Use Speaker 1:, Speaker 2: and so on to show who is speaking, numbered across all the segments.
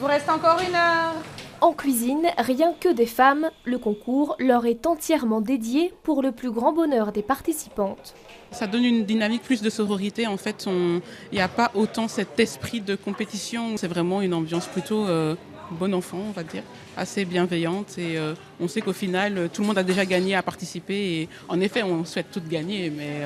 Speaker 1: vous reste encore 1 heure.
Speaker 2: En cuisine, rien que des femmes, le concours leur est entièrement dédié pour le plus grand bonheur des participantes.
Speaker 3: Ça donne une dynamique plus de sororité. En fait, il n'y a pas autant cet esprit de compétition. C'est vraiment une ambiance plutôt bon enfant, on va dire, assez bienveillante. Et on sait qu'au final, tout le monde a déjà gagné à participer. Et en effet, on souhaite toutes gagner, mais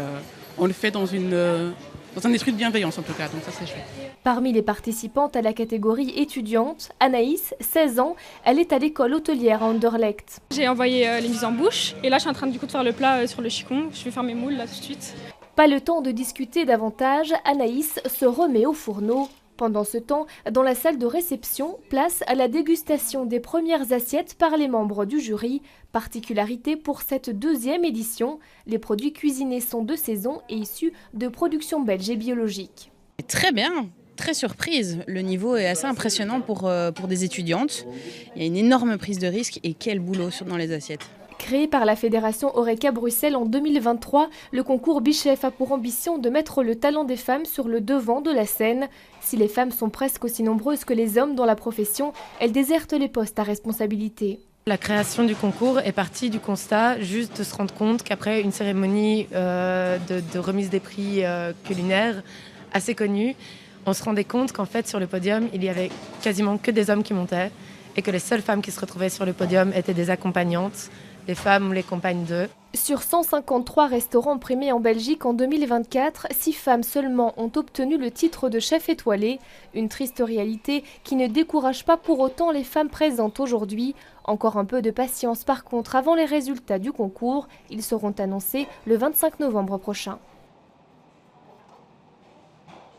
Speaker 3: on le fait dans un esprit de bienveillance en tout cas, donc ça c'est chouette.
Speaker 2: Parmi les participantes à la catégorie étudiante, Anaïs, 16 ans, elle est à l'école hôtelière à Anderlecht.
Speaker 4: J'ai envoyé les mises en bouche et là je suis en train de faire le plat sur le chicon. Je vais faire mes moules là tout de suite.
Speaker 2: Pas le temps de discuter davantage, Anaïs se remet au fourneau. Pendant ce temps, dans la salle de réception, place à la dégustation des premières assiettes par les membres du jury. Particularité pour cette 2e édition, les produits cuisinés sont de saison et issus de productions belges et biologiques.
Speaker 5: Très bien, très surprise. Le niveau est assez impressionnant pour des étudiantes. Il y a une énorme prise de risque et quel boulot dans les assiettes.
Speaker 2: Créé par la Fédération Horeca Bruxelles en 2023, le concours Bichef a pour ambition de mettre le talent des femmes sur le devant de la scène. Si les femmes sont presque aussi nombreuses que les hommes dans la profession, elles désertent les postes à responsabilité.
Speaker 6: La création du concours est partie du constat juste de se rendre compte qu'après une cérémonie de remise des prix culinaires assez connue, on se rendait compte qu'en fait sur le podium, il y avait quasiment que des hommes qui montaient et que les seules femmes qui se retrouvaient sur le podium étaient des accompagnantes, les femmes ou les compagnes d'eux.
Speaker 2: Sur 153 restaurants primés en Belgique en 2024, 6 femmes seulement ont obtenu le titre de chef étoilé. Une triste réalité qui ne décourage pas pour autant les femmes présentes aujourd'hui. Encore un peu de patience par contre avant les résultats du concours. Ils seront annoncés le 25 novembre prochain.